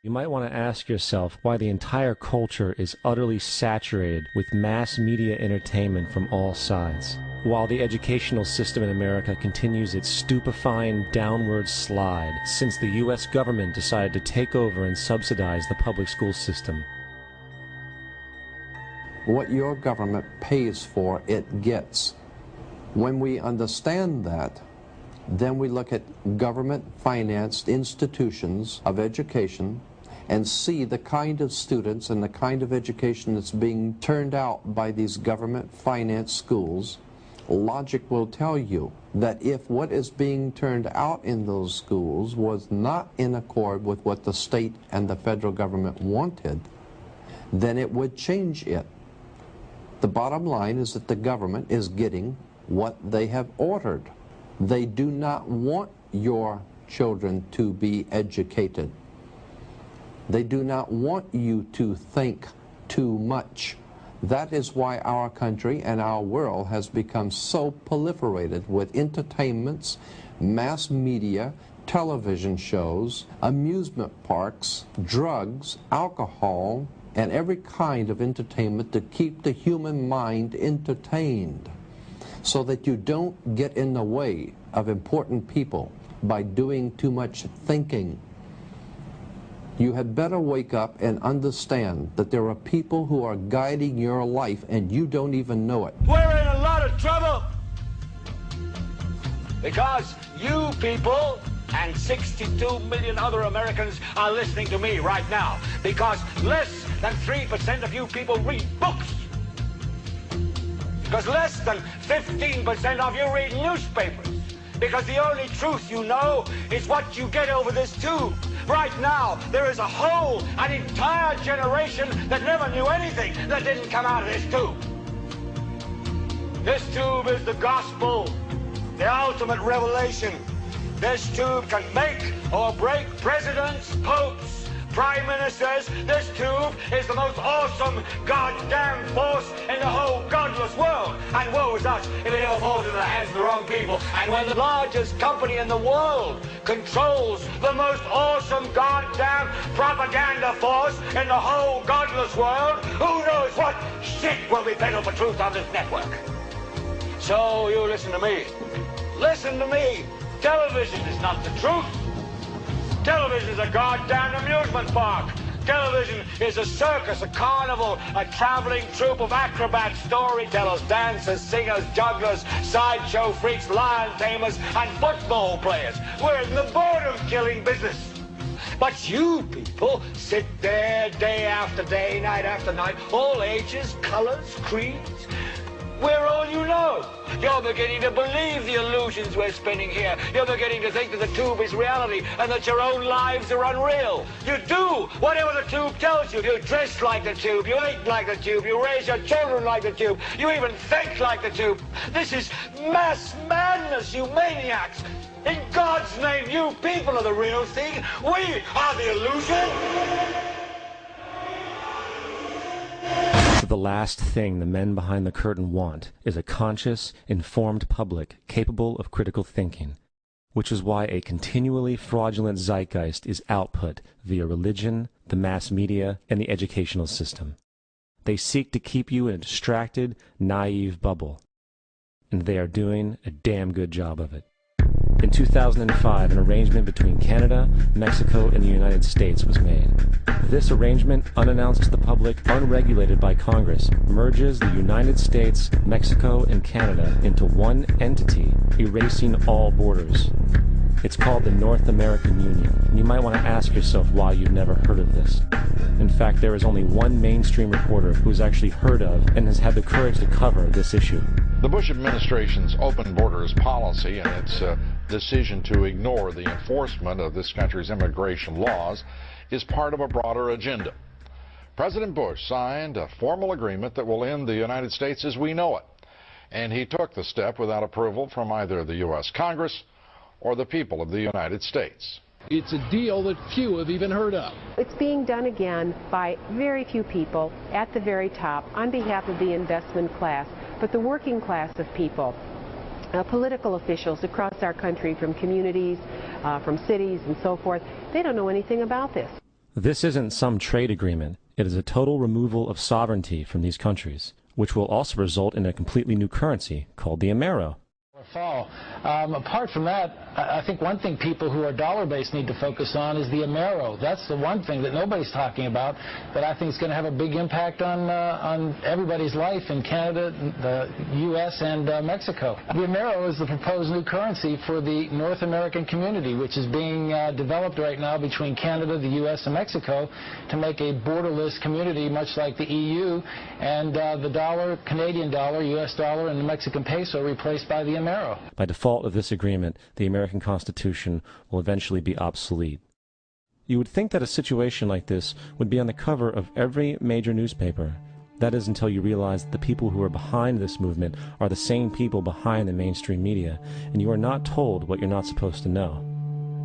You might want to ask yourself why the entire culture is utterly saturated with mass media entertainment from all sides, while the educational system in America continues its stupefying downward slide since the U.S. government decided to take over and subsidize the public school system. What your government pays for, it gets. When we understand that, then we look at government-financed institutions of education and see the kind of students and the kind of education that's being turned out by these government-financed schools. Logic will tell you that if what is being turned out in those schools was not in accord with what the state and the federal government wanted, then it would change it. The bottom line is that the government is getting what they have ordered. They do not want your children to be educated. They do not want you to think too much. That is why our country and our world has become so proliferated with entertainments, mass media, television shows, amusement parks, drugs, alcohol, and every kind of entertainment to keep the human mind entertained, so that you don't get in the way of important people by doing too much thinking. You had better wake up and understand that there are people who are guiding your life and you don't even know it. We're in a lot of trouble because you people and 62 million other Americans are listening to me right now, because less than 3% of you people read books, because less than 15% of you read newspapers, because the only truth you know is what you get over this tube. Right now, there is an entire generation that never knew anything that didn't come out of this tube. This tube is the gospel, the ultimate revelation. This tube can make or break presidents, popes, prime ministers. This tube is the most awesome goddamn force in the whole godless world. And woe is us if it ever falls into the hands of the wrong people. And when the largest company in the world controls the most awesome goddamn propaganda force in the whole godless world, who knows what shit will be peddled for truth on this network. So you listen to me. Listen to me. Television is not the truth. Television is a goddamn amusement park. Television is a circus, a carnival, a traveling troupe of acrobats, storytellers, dancers, singers, jugglers, sideshow freaks, lion tamers, and football players. We're in the boredom-killing business. But you people sit there day after day, night after night, all ages, colors, creeds. We're all you know. You're beginning to believe the illusions we're spinning here. You're beginning to think that the tube is reality and that your own lives are unreal. You do whatever the tube tells you. You dress like the tube. You eat like the tube. You raise your children like the tube. You even think like the tube. This is mass madness, you maniacs. In God's name, you people are the real thing. We are the illusion. The last thing the men behind the curtain want is a conscious, informed public capable of critical thinking, which is why a continually fraudulent zeitgeist is output via religion, the mass media, and the educational system. They seek to keep you in a distracted, naive bubble, and they are doing a damn good job of it. In 2005, an arrangement between Canada, Mexico, and the United States was made. This arrangement, unannounced to the public, unregulated by Congress, merges the United States, Mexico, and Canada into one entity, erasing all borders. It's called the North American Union, and you might want to ask yourself why you've never heard of this. In fact, there is only one mainstream reporter who's actually heard of and has had the courage to cover this issue. The Bush administration's open borders policy and its decision to ignore the enforcement of this country's immigration laws is part of a broader agenda. President Bush signed a formal agreement that will end the United States as we know it, and he took the step without approval from either the U.S. Congress or the people of the United States. It's a deal that few have even heard of. It's being done again by very few people at the very top on behalf of the investment class, but the working class of people, political officials across our country, from communities, from cities and so forth, they don't know anything about this. This isn't some trade agreement. It is a total removal of sovereignty from these countries, which will also result in a completely new currency called the Amero. Fall. Apart from that, I think one thing people who are dollar-based need to focus on is the Amero. That's the one thing that nobody's talking about that I think is going to have a big impact on everybody's life in Canada, the U.S., and Mexico. The Amero is the proposed new currency for the North American community, which is being developed right now between Canada, the U.S., and Mexico to make a borderless community, much like the EU, and the dollar, Canadian dollar, U.S. dollar, and the Mexican peso replaced by the Amero. By default of this agreement, the American Constitution will eventually be obsolete. You would think that a situation like this would be on the cover of every major newspaper. That is until you realize that the people who are behind this movement are the same people behind the mainstream media, and you are not told what you're not supposed to know.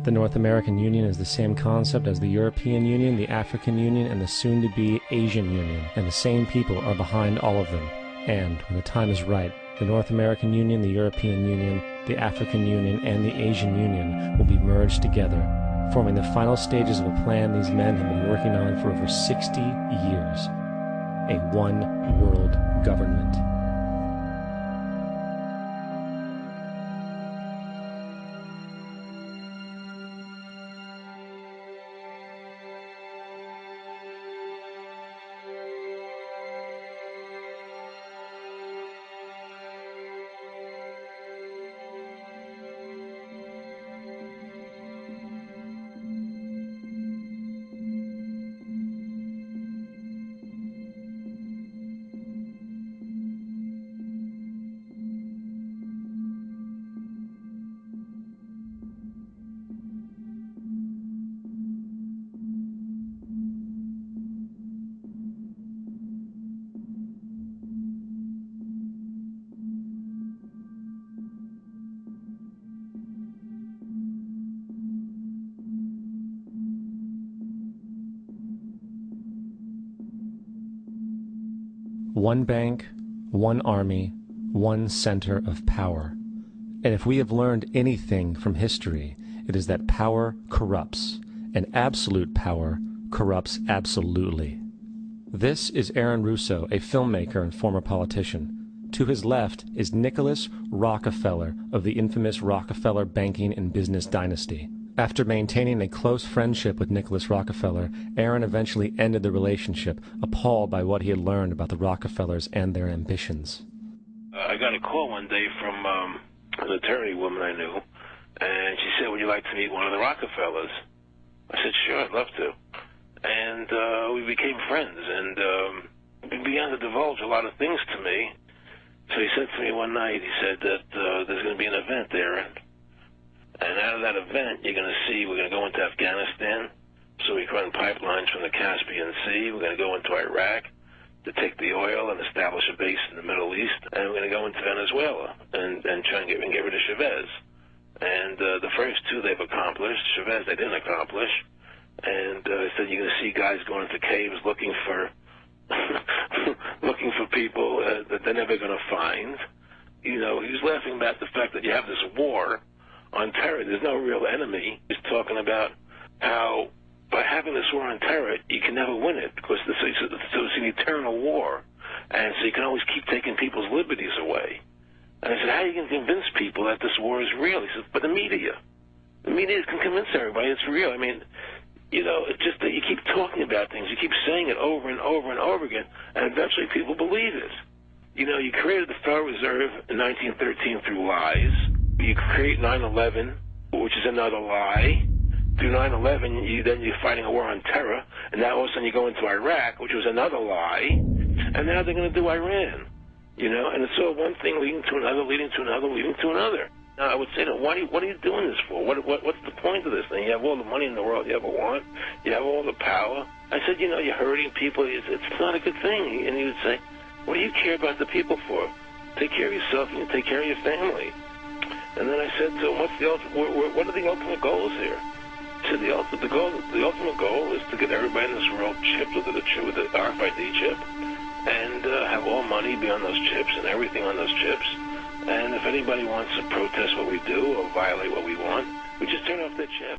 The North American Union is the same concept as the European Union, the African Union, and the soon-to-be Asian Union, and the same people are behind all of them. And, when the time is right, the North American Union, the European Union, the African Union, and the Asian Union will be merged together, forming the final stages of a plan these men have been working on for over 60 years. A one-world government. One bank, one army, one center of power. And if we have learned anything from history, it is that power corrupts, and absolute power corrupts absolutely. This is Aaron Russo, a filmmaker and former politician. To his left is Nicholas Rockefeller of the infamous Rockefeller banking and business dynasty. After maintaining a close friendship with Nicholas Rockefeller, Aaron eventually ended the relationship, appalled by what he had learned about the Rockefellers and their ambitions. I got a call one day from an attorney woman I knew, and she said, "Would you like to meet one of the Rockefellers?" I said, "Sure, I'd love to." And we became friends, and he began to divulge a lot of things to me. So he said to me one night, he said that there's going to be an event there. And out of that event, you're going to see we're going to go into Afghanistan, so we can run pipelines from the Caspian Sea. We're going to go into Iraq to take the oil and establish a base in the Middle East. And we're going to go into Venezuela and try and get rid of Chavez. And the first two they've accomplished. Chavez they didn't accomplish. And he said you're going to see guys going into caves looking for looking for people that they're never going to find. You know, he was laughing about the fact that you have this war on terror. There's no real enemy. He's talking about how by having this war on terror, you can never win it because it's an eternal war. And so you can always keep taking people's liberties away. And I said, how are you going to convince people that this war is real? He said, but the media. The media can convince everybody it's real. I mean, you know, it's just that you keep talking about things. You keep saying it over and over and over again, and eventually people believe it. You know, you created the Federal Reserve in 1913 through lies. You create 9/11, which is another lie. Through 9/11, you're fighting a war on terror, and now all of a sudden you go into Iraq, which was another lie, and now they're going to do Iran. You know, and it's all one thing leading to another, leading to another, leading to another. Now, I would say, what are you doing this for? What's the point of this thing? You have all the money in the world you ever want. You have all the power. I said, you know, you're hurting people. It's not a good thing. And he would say, what do you care about the people for? Take care of yourself and you take care of your family. And then I said to him, what are the ultimate goals here? He said, the ultimate goal is to get everybody in this world chipped with the RFID chip and have all money be on those chips and everything on those chips. And if anybody wants to protest what we do or violate what we want, we just turn off their chip.